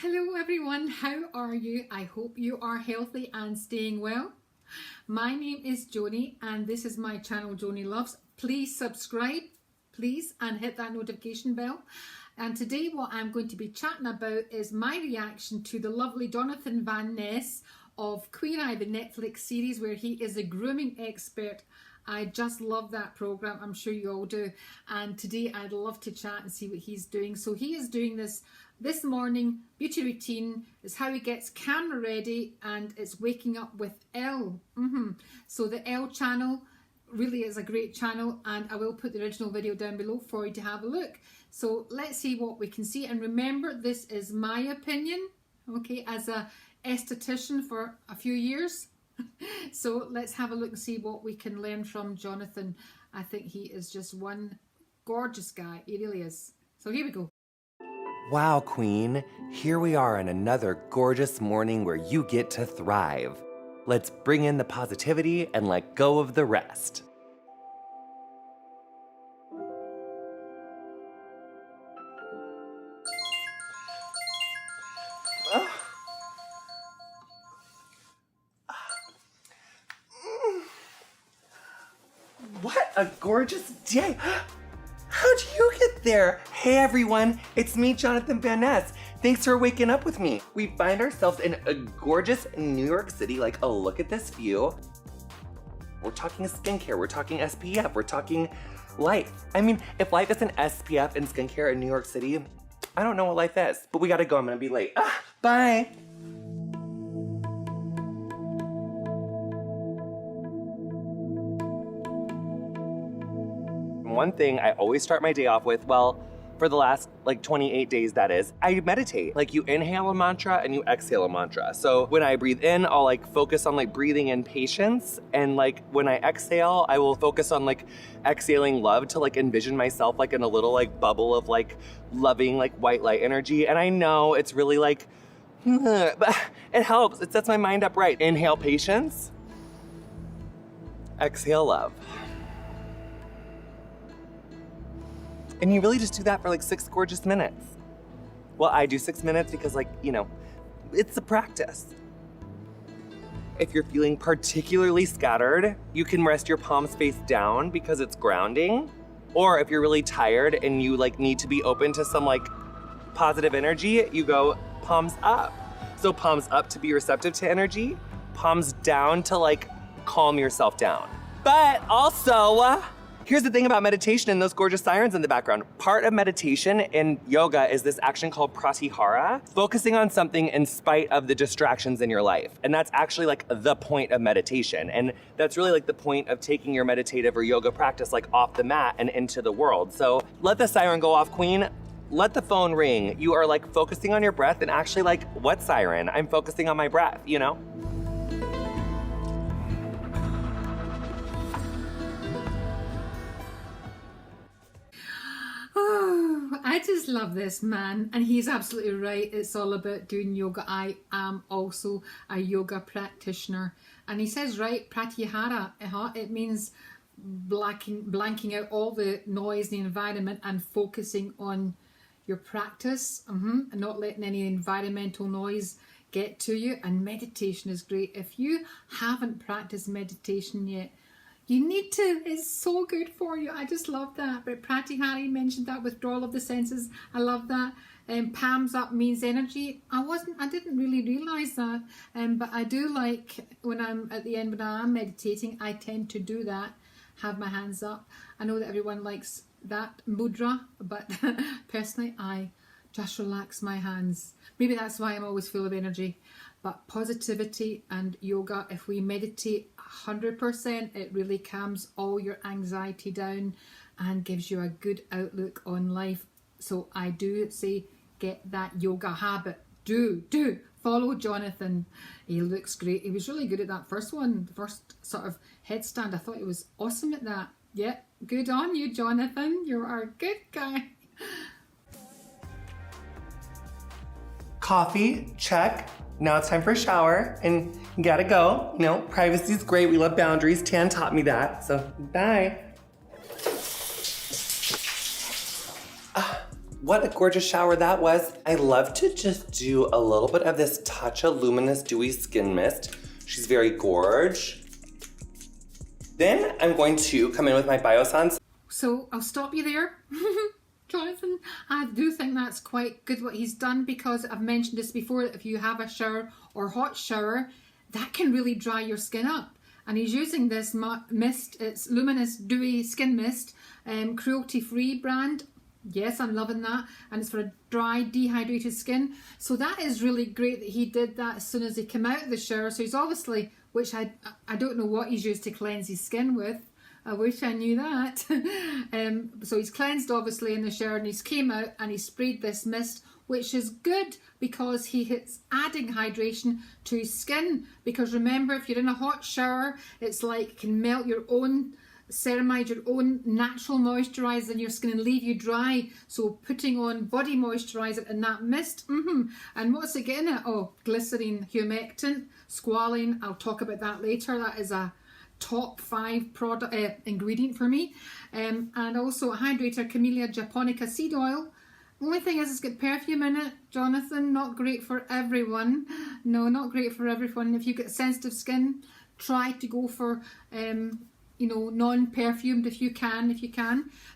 Hello everyone, how are you? I hope you are healthy and staying well. My name is Joni and this is my channel Joni Loves. Please subscribe, please, and hit that notification bell. And today what I'm going to be chatting about is my reaction to the lovely Jonathan Van Ness of Queer Eye, the Netflix series where he is a grooming expert. I just love that program. I'm sure you all do. And today I'd love to chat and see what he's doing. So he is doing this morning beauty routine. Is how he gets camera ready, and it's waking up with Elle. So the Elle channel really is a great channel, and I will put the original video down below for you to have a look. So let's see what we can see. And remember, this is my opinion, okay, as a esthetician for a few years. So let's have a look and see what we can learn from Jonathan. I think he is just one gorgeous guy. He really is. So here we go. Wow, Queen. Here we are on another gorgeous morning where you get to thrive. Let's bring in the positivity and let go of the rest. What a gorgeous day. How'd you get there? Hey everyone, it's me, Jonathan Van Ness. Thanks for waking up with me. We find ourselves in a gorgeous New York City. Like, oh, look at this view. We're talking skincare, we're talking SPF, we're talking life. I mean, if life isn't SPF and skincare in New York City, I don't know what life is. But we gotta go, I'm gonna be late. Bye. One thing I always start my day off with, well, for the last 28 days that is, I meditate. Like, you inhale a mantra and you exhale a mantra. So when I breathe in, I'll focus on breathing in patience. And when I exhale, I will focus on exhaling love to envision myself in a little bubble of loving white light energy. And I know it's really but it helps. It sets my mind up right. Inhale patience, exhale love. And you really just do that for 6 gorgeous minutes. Well, I do 6 minutes because it's a practice. If you're feeling particularly scattered, you can rest your palms face down because it's grounding. Or if you're really tired and you need to be open to some positive energy, you go palms up. So palms up to be receptive to energy, palms down to calm yourself down. But also, here's the thing about meditation and those gorgeous sirens in the background. Part of meditation in yoga is this action called pratyahara, focusing on something in spite of the distractions in your life. And that's actually the point of meditation. And that's really the point of taking your meditative or yoga practice off the mat and into the world. So let the siren go off, Queen. Let the phone ring. You are focusing on your breath, and actually what siren? I'm focusing on my breath, you know? I just love this man, and he's absolutely right. It's all about doing yoga. I am also a yoga practitioner, and he says right, pratyahara. It means blanking out all the noise in the environment and focusing on your practice, and not letting any environmental noise get to you. And meditation is great. If you haven't practiced meditation yet, you need to. It's so good for you. I just love that. But pratyahara mentioned that, withdrawal of the senses. I love that. Palms up means energy. I didn't really realize that. But I do when I'm at the end, when I am meditating, I tend to do that. Have my hands up. I know that everyone likes that mudra, but personally, I just relax my hands. Maybe that's why I'm always full of energy. But positivity and yoga, if we meditate 100%, it really calms all your anxiety down and gives you a good outlook on life. So I do say, get that yoga habit. Do follow Jonathan. He looks great. He was really good at that first one, the first sort of headstand. I thought he was awesome at that. Yeah, good on you, Jonathan. You're a good guy. Coffee, check. Now it's time for a shower and you gotta go. Privacy is great. We love boundaries. Tan taught me that. So bye. What a gorgeous shower that was. I love to just do a little bit of this Tatcha Luminous Dewy Skin Mist. She's very gorge. Then I'm going to come in with my Biossance. So I'll stop you there. Jonathan, I do think that's quite good what he's done, because I've mentioned this before, that if you have a shower or hot shower, that can really dry your skin up. And he's using this mist, it's Luminous Dewy Skin Mist, cruelty-free brand. Yes, I'm loving that. And it's for a dry, dehydrated skin. So that is really great that he did that as soon as he came out of the shower. So he's obviously, which I don't know what he's used to cleanse his skin with. I wish I knew that. So he's cleansed obviously in the shower, and he's came out and he sprayed this mist, which is good because he's adding hydration to his skin. Because remember, if you're in a hot shower, it's like it can melt your own ceramide, your own natural moisturizer in your skin and leave you dry. So putting on body moisturizer in that mist, and what's it getting at? Oh, glycerin, humectant, squalene. I'll talk about that later. That is a top 5 product ingredient for me. And also a hydrator, Camellia japonica seed oil. Only thing is, it's got perfume in it, Jonathan. Not great for everyone. No, not great for everyone. If you've got sensitive skin, try to go for you know, non-perfumed if you can.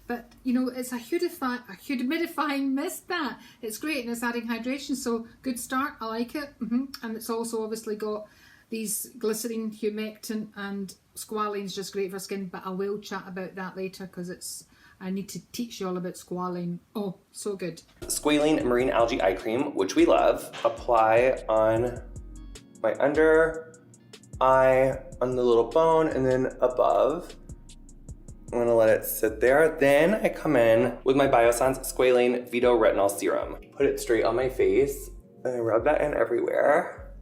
But you know, it's a humidifying mist. That it's great, and it's adding hydration. So good start. I like it. And it's also obviously got these glycerin, humectant, and squalene's just great for skin. But I will chat about that later, because I need to teach you all about squalene. Oh, so good. Squalene Marine Algae Eye Cream, which we love. Apply on my under eye, on the little bone, and then above. I'm gonna let it sit there. Then I come in with my Biossance Squalene Vito Retinol Serum. Put it straight on my face, and I rub that in everywhere.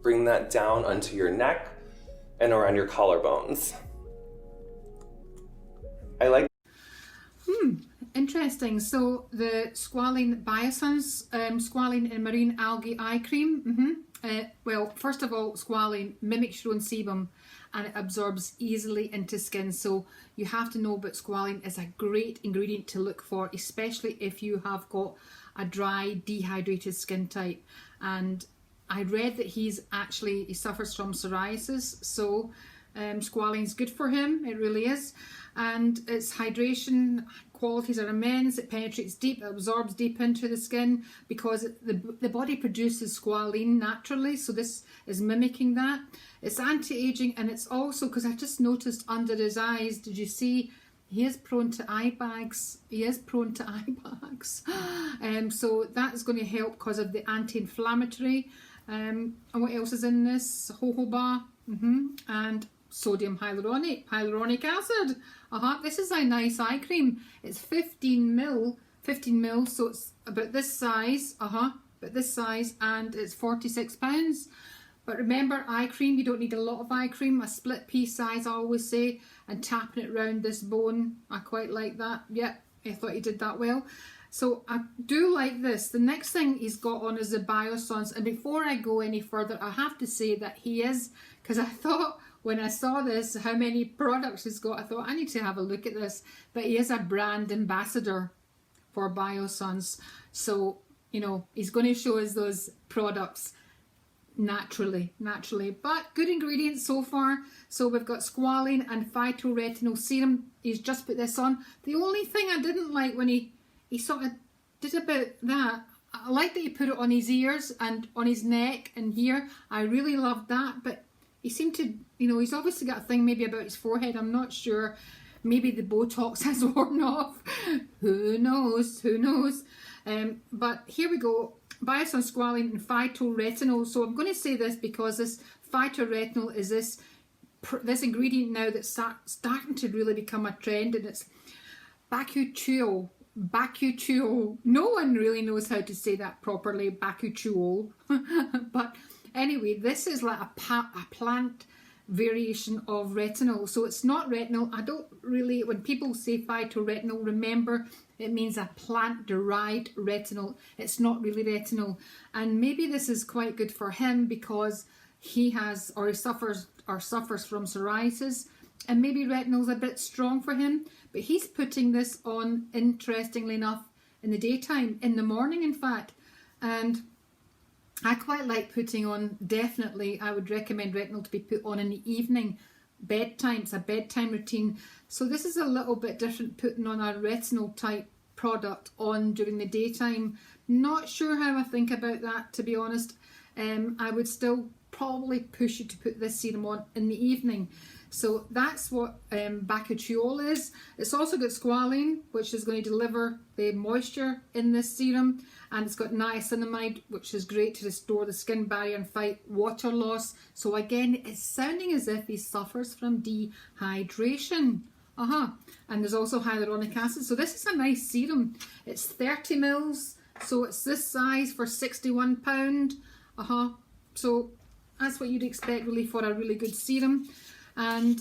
Bring that down onto your neck and around your collarbones. I like. Interesting. So the Squalene Biossance Squalene and Marine Algae Eye Cream. Well, first of all, squalene mimics your own sebum and it absorbs easily into skin. So you have to know about squalene is a great ingredient to look for, especially if you have got a dry, dehydrated skin type. And I read that he suffers from psoriasis. So squalene's good for him. It really is. And its hydration qualities are immense. It penetrates deep, it absorbs deep into the skin, because the body produces squalene naturally, so this is mimicking that. It's anti-aging, and it's also, because I just noticed under his eyes, did you see, he is prone to eye bags. So that's going to help because of the anti-inflammatory. And what else is in this? Jojoba, and sodium hyaluronic acid. This is a nice eye cream. It's 15 mil, so it's about this size, and it's £46. But remember, eye cream, you don't need a lot of eye cream. A split pea size, I always say, and tapping it around this bone. I quite like that. Yep, I thought he did that well. So I do like this. The next thing he's got on is the Biossance. And before I go any further, I have to say that he is, because I thought when I saw this, how many products he's got, I thought I need to have a look at this. But he is a brand ambassador for Biossance. So, you know, he's going to show us those products naturally. But good ingredients so far. So we've got squalene and phytoretinol serum. He's just put this on. The only thing I didn't like when he sort of did about that, I like that he put it on his ears and on his neck and here. I really loved that, but he seemed to, you know, he's obviously got a thing maybe about his forehead. I'm not sure. Maybe the Botox has worn off. Who knows? But here we go. Biossance squalene and phytoretinol. So I'm going to say this because this phytoretinol is this ingredient now that's starting to really become a trend, and it's bakuchiol. No one really knows how to say that properly, bakuchiol. But anyway, this is like a plant variation of retinol. So it's not retinol. I don't really, when people say phytoretinol, remember it means a plant-derived retinol. It's not really retinol. And maybe this is quite good for him because he suffers from psoriasis, and maybe retinol's a bit strong for him. But he's putting this on, interestingly enough, in the daytime, in the morning in fact. And I quite like putting on, definitely I would recommend retinol to be put on in the evening, bedtime. It's a bedtime routine. So this is a little bit different, putting on a retinol type product on during the daytime. Not sure how I think about that, to be honest. I would still probably push you to put this serum on in the evening. So that's what bakuchiol is. It's also got squalene, which is going to deliver the moisture in this serum, and it's got niacinamide, which is great to restore the skin barrier and fight water loss. So again, it's sounding as if he suffers from dehydration. And there's also hyaluronic acid. So this is a nice serum. It's 30 mils, so it's this size for £61. So that's what you'd expect really for a really good serum. And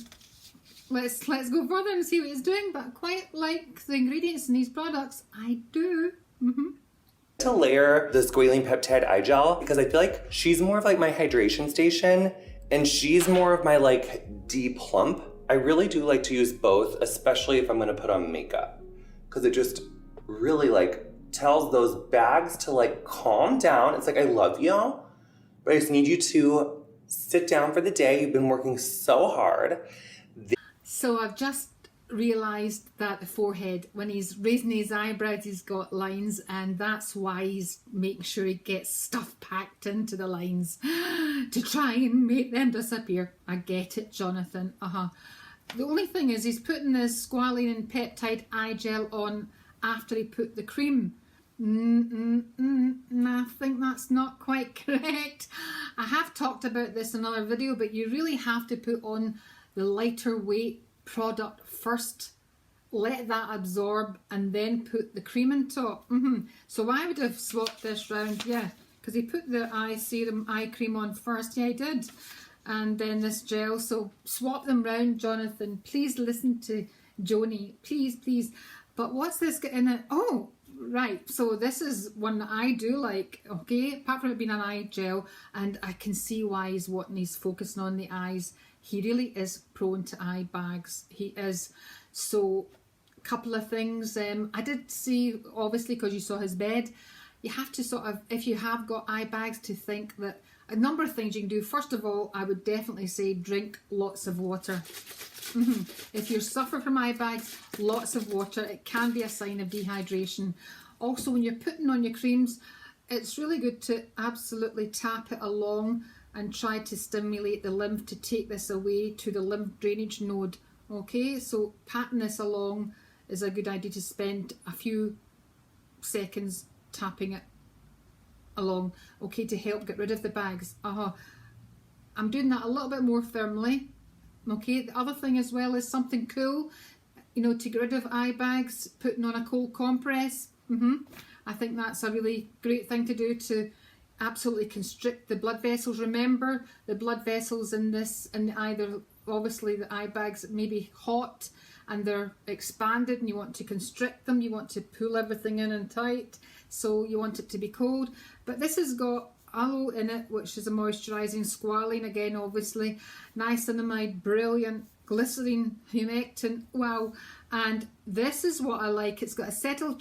let's go further and see what it's doing. But I quite like the ingredients in these products. I do. To layer the squalene peptide eye gel, because I feel like she's more of like my hydration station and she's more of my like de-plump. I really do like to use both, especially if I'm gonna put on makeup, because it just really like tells those bags to like calm down. It's like, I love you, but I just need you to sit down for the day. You've been working so hard. So I've just realised that the forehead, when he's raising his eyebrows, he's got lines, and that's why he's making sure he gets stuff packed into the lines to try and make them disappear. I get it, Jonathan. The only thing is he's putting this squalene and peptide eye gel on after he put the cream. I think that's not quite correct. I have talked about this in another video, but you really have to put on the lighter weight product first, let that absorb, and then put the cream on top. So I would have swapped this round, yeah, because he put the eye serum, eye cream on first. Yeah, he did. And then this gel. So swap them round, Jonathan. Please listen to Joni. Please, please. But what's this got in it? Oh, right. So this is one that I do like, okay? Apart from it being an eye gel, and I can see why he's focusing on the eyes. He really is prone to eye bags. He is. So a couple of things. I did see, obviously, because you saw his bed, you have to sort of, if you have got eye bags, to think that a number of things you can do. First of all, I would definitely say drink lots of water. If you suffer from eye bags, lots of water. It can be a sign of dehydration. Also, when you're putting on your creams, it's really good to absolutely tap it along and try to stimulate the lymph to take this away to the lymph drainage node. Okay, so patting this along is a good idea, to spend a few seconds tapping it along, okay, to help get rid of the bags. I'm doing that a little bit more firmly. Okay, the other thing as well is something cool, you know, to get rid of eye bags, putting on a cold compress. I think that's a really great thing to do to absolutely constrict the blood vessels. Remember, the blood vessels in this, in either, obviously the eye bags may be hot and they're expanded and you want to constrict them, you want to pull everything in and tight, so you want it to be cold. But this has got aloe in it, which is a moisturising, squalene again obviously, niacinamide, brilliant, glycerine, humectant, wow. And this is what I like, it's got acetyl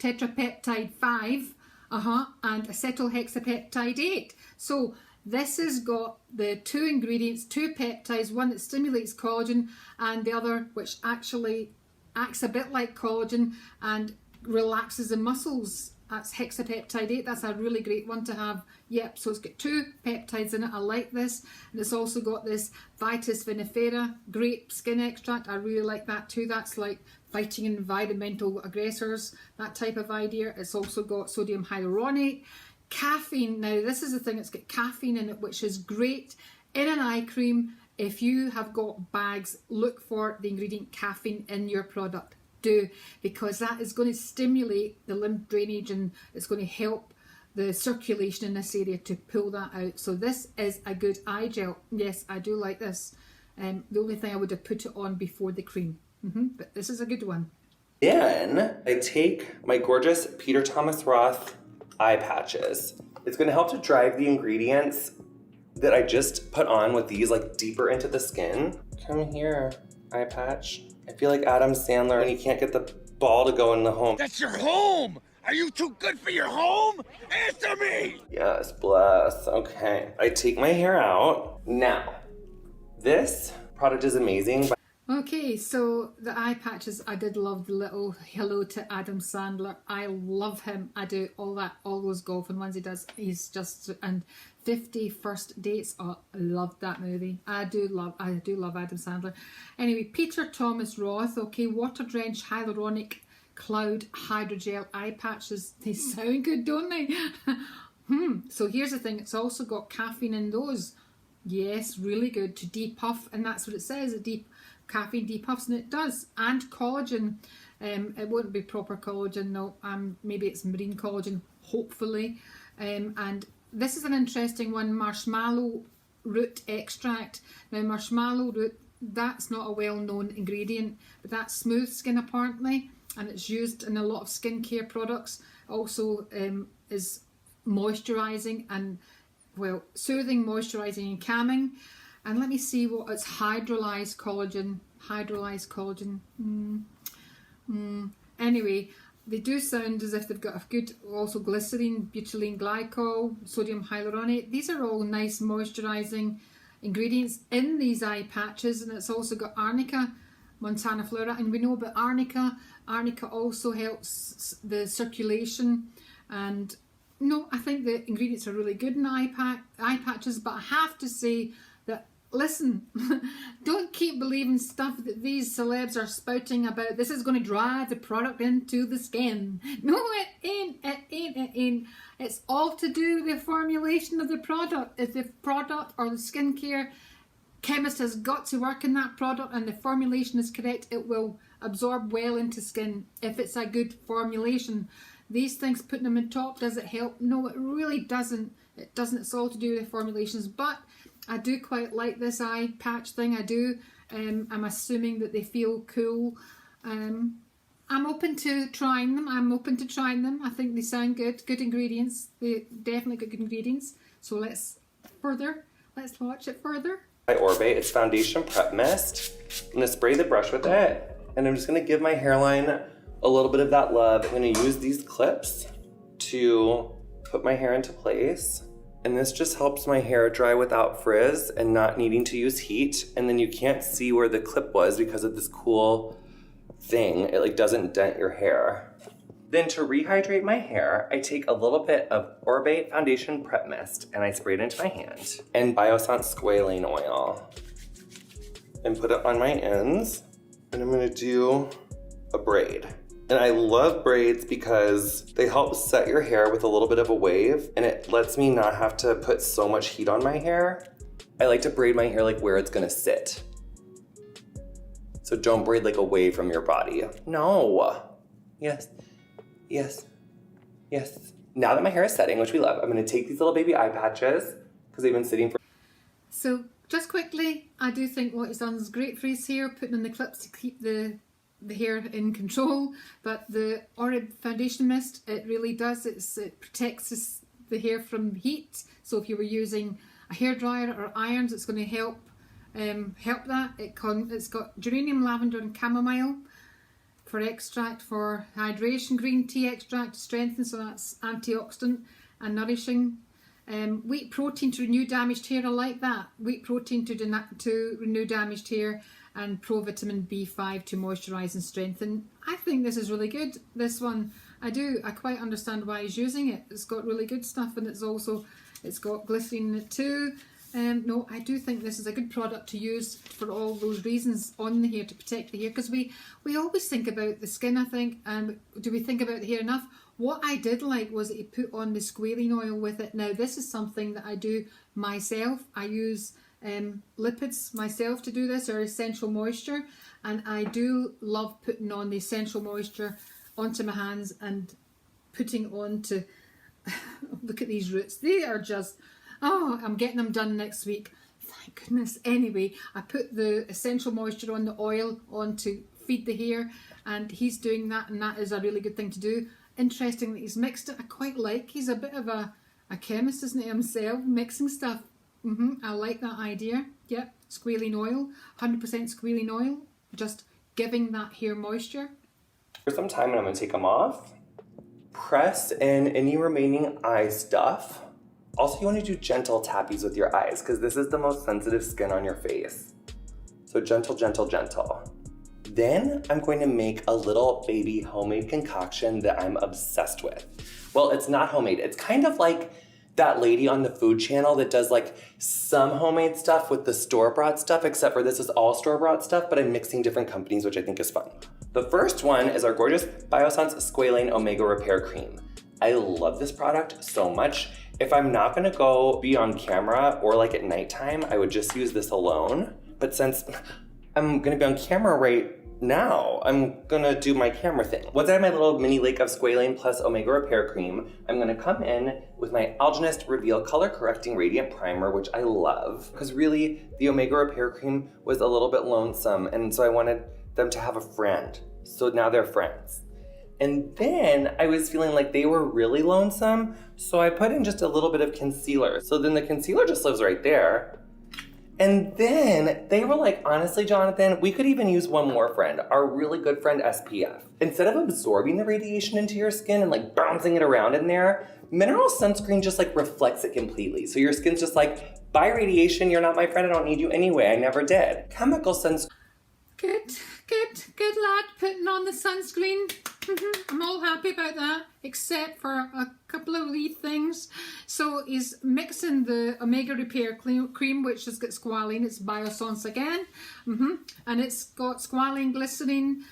tetrapeptide 5 and acetylhexapeptide 8. So this has got the two ingredients, two peptides, one that stimulates collagen and the other which actually acts a bit like collagen and relaxes the muscles. That's hexapeptide 8. That's a really great one to have. Yep, so it's got two peptides in it. I like this. And it's also got this Vitis vinifera grape skin extract. I really like that too. That's like fighting environmental aggressors, that type of idea. It's also got sodium hyaluronate. Caffeine. Now this is the thing, it's got caffeine in it, which is great in an eye cream. If you have got bags, look for the ingredient caffeine in your product. Do, because that is going to stimulate the lymph drainage and it's going to help the circulation in this area to pull that out. So this is a good eye gel. Yes, I do like this. The only thing I would have put it on before the cream, but this is a good one. Then I take my gorgeous Peter Thomas Roth eye patches. It's going to help to drive the ingredients that I just put on with these like deeper into the skin. Come here, eye patch. I feel like Adam Sandler when he can't get the ball to go in the home. That's your home! Are you too good for your home? Answer me! Yes, bless. Okay. I take my hair out. Now, this product is amazing. Okay, so the eye patches, I did love the little hello to Adam Sandler. I love him. I do all those golfing ones he does. He's just, and 50 First Dates. Oh, I love that movie. I do love Adam Sandler. Anyway, Peter Thomas Roth. Okay, water drenched hyaluronic cloud hydrogel eye patches. They sound good, don't they? So here's the thing. It's also got caffeine in those. Yes, really good to depuff, and that's what it says. Caffeine depuffs, and it does. And collagen. It won't be proper collagen, no. Maybe it's marine collagen, hopefully. And this is an interesting one, marshmallow root extract. Now, marshmallow root, that's not a well-known ingredient, but that's smooth skin apparently, and it's used in a lot of skincare products. Also is moisturising and, well, soothing, moisturising and calming. And let me see what it's hydrolyzed collagen. Anyway, they do sound as if they've got a good, also glycerine, butylene glycol, sodium hyaluronate. These are all nice moisturising ingredients in these eye patches, and it's also got arnica, montana flora, and we know about arnica. Arnica also helps the circulation, and no, I think the ingredients are really good in eye patches, but I have to say that, listen, don't keep believing stuff that these celebs are spouting about. This is going to drive the product into the skin. No, it ain't. It's all to do with the formulation of the product. If the product or the skincare chemist has got to work in that product and the formulation is correct, it will absorb well into skin if it's a good formulation. These things, putting them on top, does it help? No, it really doesn't. It doesn't. It's all to do with formulations. But I do quite like this eye patch thing. I do. I'm assuming that they feel cool. I'm open to trying them. I think they sound good. Good ingredients. They definitely got good ingredients. So let's watch it further. My Orbate, it's foundation prep mist. I'm gonna spray the brush with it, and I'm just gonna give my hairline a little bit of that love. I'm gonna use these clips to put my hair into place. And this just helps my hair dry without frizz and not needing to use heat. And then you can't see where the clip was because of this cool thing. It like doesn't dent your hair. Then to rehydrate my hair, I take a little bit of Orbate Foundation Prep Mist and I spray it into my hand. And Biossance Squalane Oil. And put it on my ends. And I'm gonna do a braid. And I love braids because they help set your hair with a little bit of a wave, and it lets me not have to put so much heat on my hair. I like to braid my hair like where it's gonna sit. So don't braid like away from your body. No. Yes. Yes. Yes. Now that my hair is setting, which we love, I'm gonna take these little baby eye patches because they've been sitting for. So just quickly, I do think what he's done is great for his hair, putting in the clips to keep the hair in control, but the Orbate Foundation Mist, it really does, it protects the hair from heat. So if you were using a hairdryer or irons, it's going to help that. It's got geranium, lavender and chamomile for extract for hydration, green tea extract to strengthen, so that's antioxidant and nourishing. Wheat protein to renew damaged hair, I like that. Wheat protein to renew damaged hair, and provitamin B5 to moisturise and strengthen. I think this is really good, this one. I quite understand why he's using it. It's got really good stuff, and it's got glycerine in it too. No, I do think this is a good product to use for all those reasons on the hair, to protect the hair, because we always think about the skin, I think, and do we think about the hair enough? What I did like was that he put on the squalene oil with it. Now this is something that I do myself. I use lipids myself to do this, or essential moisture, and I do love putting on the essential moisture onto my hands and putting on to look at these roots. They are just, oh, I'm getting them done next week, thank goodness. Anyway, I put the essential moisture on the oil on to feed the hair, and he's doing that, and that is a really good thing to do. Interesting that he's mixed it. I quite like, he's a bit of a chemist, isn't he, himself, mixing stuff. I like that idea. Yep, squalene oil, 100% squalene oil, just giving that hair moisture. For some time, and I'm gonna take them off. Press in any remaining eye stuff. Also, you wanna do gentle tappies with your eyes because this is the most sensitive skin on your face. So gentle, gentle, gentle. Then I'm going to make a little baby homemade concoction that I'm obsessed with. Well, it's not homemade. It's kind of like that lady on the food channel that does like some homemade stuff with the store-bought stuff, except for this is all store-bought stuff, but I'm mixing different companies, which I think is fun. The first one is our gorgeous Biossance Squalane Omega Repair Cream. I love this product so much. If I'm not gonna go be on camera or like at nighttime, I would just use this alone. But since I'm gonna be on camera right now, I'm gonna do my camera thing. Once I have my little mini lake of Squalane plus Omega Repair Cream, I'm gonna come in with my Algenist Reveal Color Correcting Radiant Primer, which I love. Because really, the Omega Repair Cream was a little bit lonesome, and so I wanted them to have a friend. So now they're friends. And then I was feeling like they were really lonesome, so I put in just a little bit of concealer. So then the concealer just lives right there. And then they were like, honestly, Jonathan, we could even use one more friend, our really good friend SPF. Instead of absorbing the radiation into your skin and like bouncing it around in there, mineral sunscreen just like reflects it completely. So your skin's just like, bye radiation, you're not my friend, I don't need you anyway, I never did. Chemical sunscreen. Good lad, putting on the sunscreen. I'm all happy about that, except for a couple of wee things. So he's mixing the Omega Repair Cream, which has got squalane. It's Biossance again. And it's got squalane, glycerine,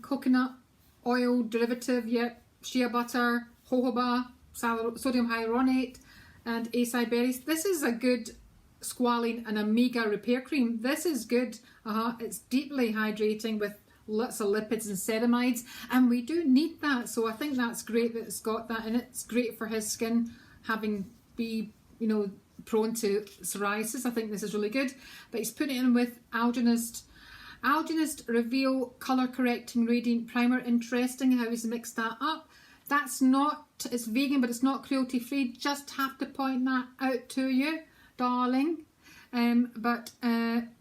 coconut oil derivative, shea butter, jojoba, sodium hyaluronate, and acai berries. This is a good squalane and Omega Repair Cream. This is good. It's deeply hydrating with lots of lipids and ceramides, and we do need that. So I think that's great that it's got that, and it's great for his skin, having prone to psoriasis. I think this is really good. But he's putting it in with Algenist Reveal Color Correcting Radiant Primer. Interesting how he's mixed that up. That's not, it's vegan, but it's not cruelty free. Just have to point that out to you, darling. But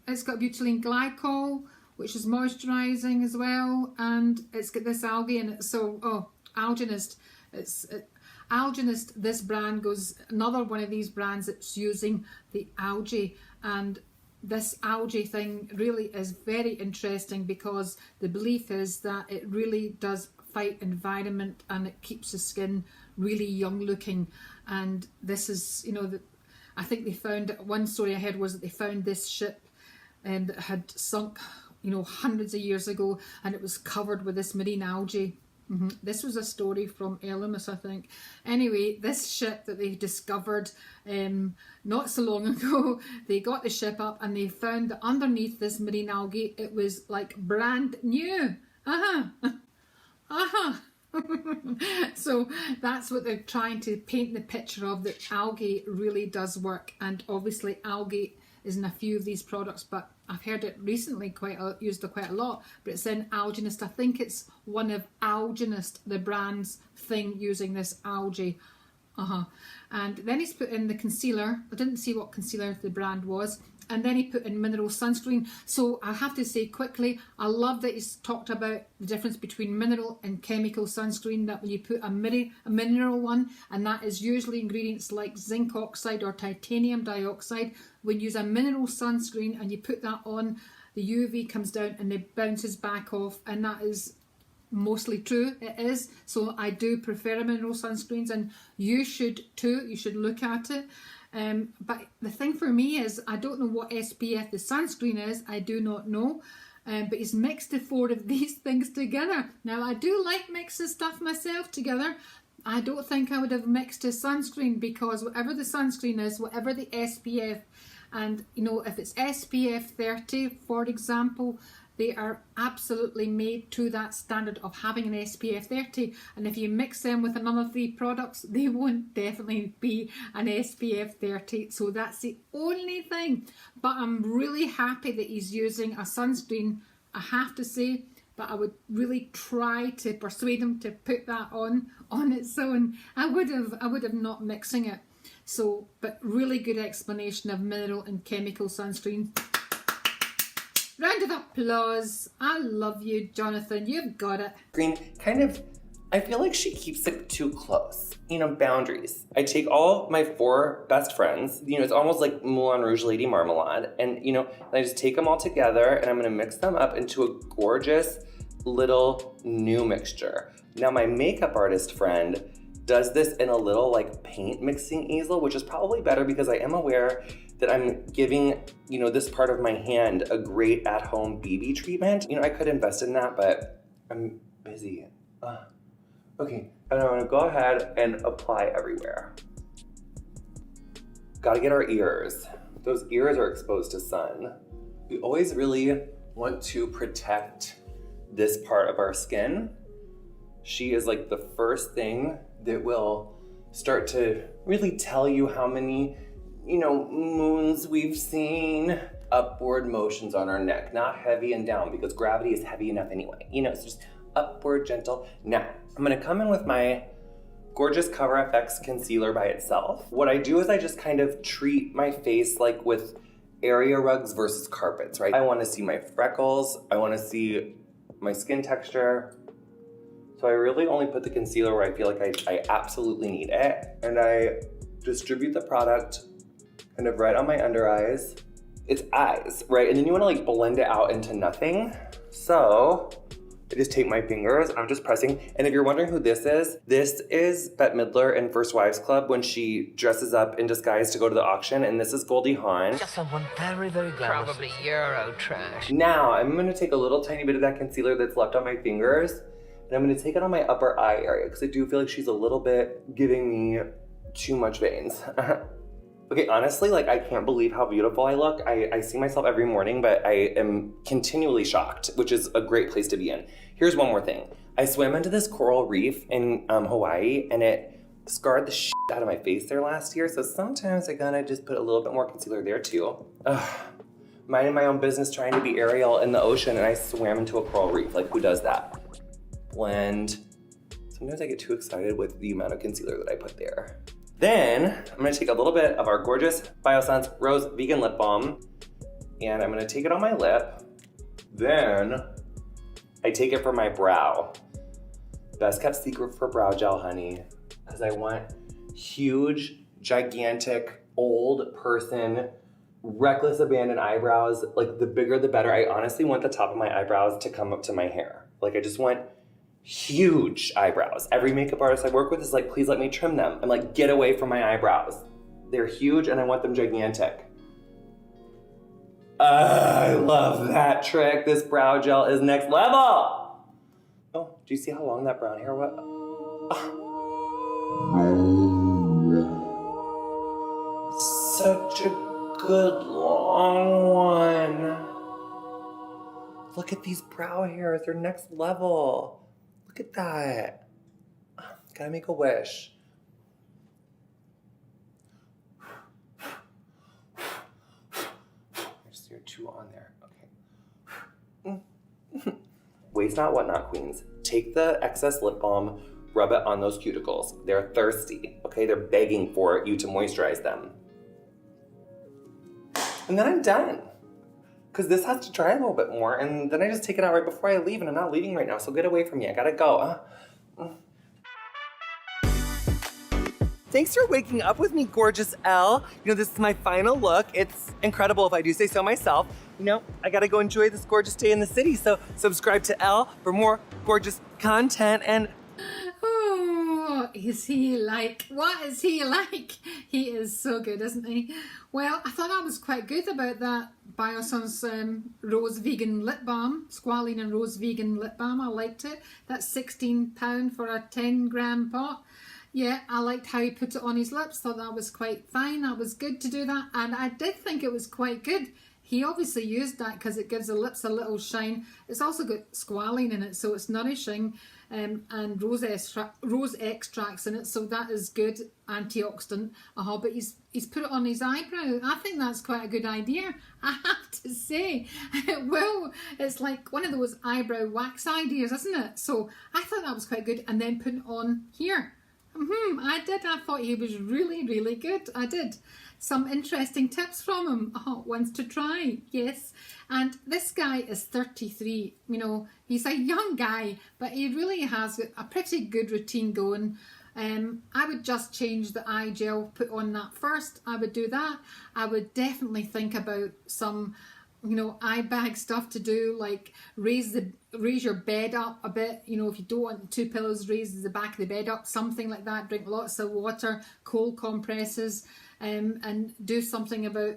it's got butylene glycol, which is moisturising as well, and it's got this algae in it. So, Algenist. Algenist, this brand goes, another one of these brands that's using the algae, and this algae thing really is very interesting because the belief is that it really does fight environment and it keeps the skin really young looking. And this is, I think they found, one story I heard was that they found this ship and that had sunk hundreds of years ago, and it was covered with this marine algae. This was a story from Elemis, I think. Anyway, this ship that they discovered not so long ago, they got the ship up and they found that underneath this marine algae, it was like brand new. So that's what they're trying to paint the picture of, that algae really does work. And obviously algae is in a few of these products, but I've heard it recently used quite a lot, but it's in Algenist. I think it's one of Algenist, the brand's thing, using this algae. And then he's put in the concealer. I didn't see what concealer the brand was. And then he put in mineral sunscreen. So I have to say quickly, I love that he's talked about the difference between mineral and chemical sunscreen, that when you put a mineral one, and that is usually ingredients like zinc oxide or titanium dioxide, when you use a mineral sunscreen and you put that on, the UV comes down and it bounces back off, and that is mostly true. It is. So I do prefer mineral sunscreens, and you should too. You should look at it. But the thing for me is, I don't know what SPF the sunscreen is. I do not know. But he's mixed the four of these things together. Now, I do like mixing stuff myself together. I don't think I would have mixed a sunscreen, because whatever the sunscreen is, whatever the SPF, and if it's SPF 30, for example, they are absolutely made to that standard of having an SPF 30. And if you mix them with another 3 products, they won't definitely be an SPF 30. So that's the only thing. But I'm really happy that he's using a sunscreen, I have to say. But I would really try to persuade him to put that on its own. I would have not mixing it. So, but really good explanation of mineral and chemical sunscreen. Round of applause. I love you, Jonathan. You've got it. Green, kind of, I feel like she keeps it too close. You know, boundaries. I take all my 4 best friends, you know, it's almost like Moulin Rouge Lady Marmalade, and, you know, I just take them all together and I'm gonna mix them up into a gorgeous little new mixture. Now, my makeup artist friend does this in a little like paint mixing easel, which is probably better because I am aware that I'm giving, you know, this part of my hand a great at-home BB treatment. You know, I could invest in that, but I'm busy. Okay, and I'm gonna go ahead and apply everywhere. Gotta get our ears. Those ears are exposed to sun. We always really want to protect this part of our skin. She is like the first thing that will start to really tell you how many, you know, moons we've seen. Upward motions on our neck, not heavy and down because gravity is heavy enough anyway. You know, it's just upward, gentle. Now, I'm gonna come in with my gorgeous Cover FX concealer by itself. What I do is I just kind of treat my face like with area rugs versus carpets, right? I wanna see my freckles, I wanna see my skin texture. So I really only put the concealer where I feel like I absolutely need it. And I distribute the product kind of right on my under eyes. It's eyes, right? And then you wanna like blend it out into nothing. So I just take my fingers and I'm just pressing. And if you're wondering who this is Bette Midler in First Wives Club when she dresses up in disguise to go to the auction. And this is Goldie Hawn. Just someone very, very glamorous. Probably Euro trash. Now I'm gonna take a little tiny bit of that concealer that's left on my fingers and I'm gonna take it on my upper eye area because I do feel like she's a little bit giving me too much veins. Okay, honestly, like I can't believe how beautiful I look. I see myself every morning, but I am continually shocked, which is a great place to be in. Here's one more thing. I swam into this coral reef in Hawaii and it scarred the shit out of my face there last year. So sometimes I gotta just put a little bit more concealer there too. Minding my own business, trying to be Ariel in the ocean and I swam into a coral reef. Like who does that? Blend. Sometimes I get too excited with the amount of concealer that I put there. Then I'm gonna take a little bit of our gorgeous Biossance Rose Vegan Lip Balm and I'm gonna take it on my lip. Then I take it for my brow. Best kept secret for brow gel, honey, because I want huge, gigantic, old person, reckless abandoned eyebrows. Like the bigger the better. I honestly want the top of my eyebrows to come up to my hair. Like I just want huge eyebrows. Every makeup artist I work with is like, please let me trim them. I'm like, get away from my eyebrows. They're huge and I want them gigantic. I love that trick. This brow gel is next level. Oh, do you see how long that brown hair was? Such a good long one. Look at these brow hairs, they're next level. Look at that. Gotta make a wish. There's your 2 on there. Okay. Waste not, what not, queens. Take the excess lip balm, rub it on those cuticles. They're thirsty, okay? They're begging for you to moisturize them. And then I'm done. Because this has to dry a little bit more, and then I just take it out right before I leave, and I'm not leaving right now, so get away from me. I gotta go. Thanks for waking up with me, gorgeous Elle. You know, this is my final look. It's incredible if I do say so myself. You know, I gotta go enjoy this gorgeous day in the city, so subscribe to Elle for more gorgeous content and... Oh, is he like? What is he like? He is so good, isn't he? Well, I thought that was quite good about that Biossance Rose Vegan Lip Balm, Squalene and Rose Vegan Lip Balm. I liked it. That's £16 for a 10-gram pot. Yeah, I liked how he put it on his lips. Thought that was quite fine. That was good to do that. And I did think it was quite good. He obviously used that because it gives the lips a little shine. It's also got squalene in it, so it's nourishing, and rose extracts in it, so that is good antioxidant. But he's put it on his eyebrow. I think that's quite a good idea, I have to say. Well, it's like one of those eyebrow wax ideas, isn't it? So I thought that was quite good. And then put it on here. I did. I thought he was really, really good. I did. Some interesting tips from him. Ones to try, yes. And this guy is 33. You know, he's a young guy, but he really has a pretty good routine going. I would just change the eye gel, put on that first. I would do that. I would definitely think about some, you know, eye bag stuff to do, like raise your bed up a bit. You know, if you don't want 2 pillows, raise the back of the bed up, something like that. Drink lots of water, cold compresses, and do something about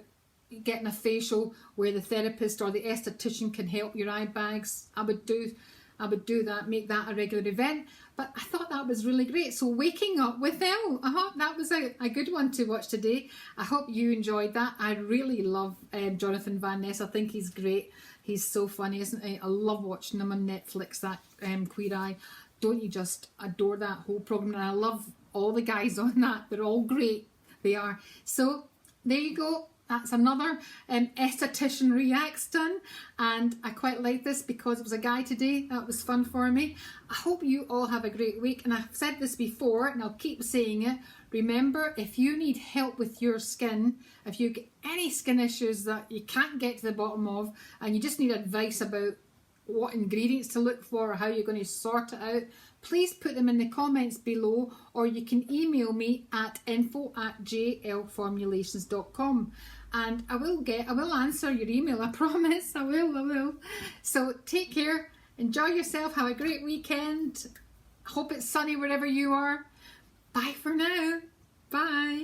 getting a facial where the therapist or the esthetician can help your eye bags. I would do that, make that a regular event. But I thought that was really great. So Waking Up with Elle, that was a good one to watch today. I hope you enjoyed that. I really love Jonathan Van Ness. I think he's great. He's so funny, isn't he? I love watching him on Netflix, that Queer Eye. Don't you just adore that whole programme? And I love all the guys on that. They're all great. They are. So there you go. That's another esthetician reacts done, and I quite like this because it was a guy today. That was fun for me. I hope you all have a great week, and I've said this before and I'll keep saying it. Remember, if you need help with your skin, if you get any skin issues that you can't get to the bottom of and you just need advice about what ingredients to look for or how you're going to sort it out, please put them in the comments below, or you can email me at info@jlformulations.com. and I will answer your email, I promise. I will. So take care, enjoy yourself, have a great weekend. Hope it's sunny wherever you are. Bye for now. Bye.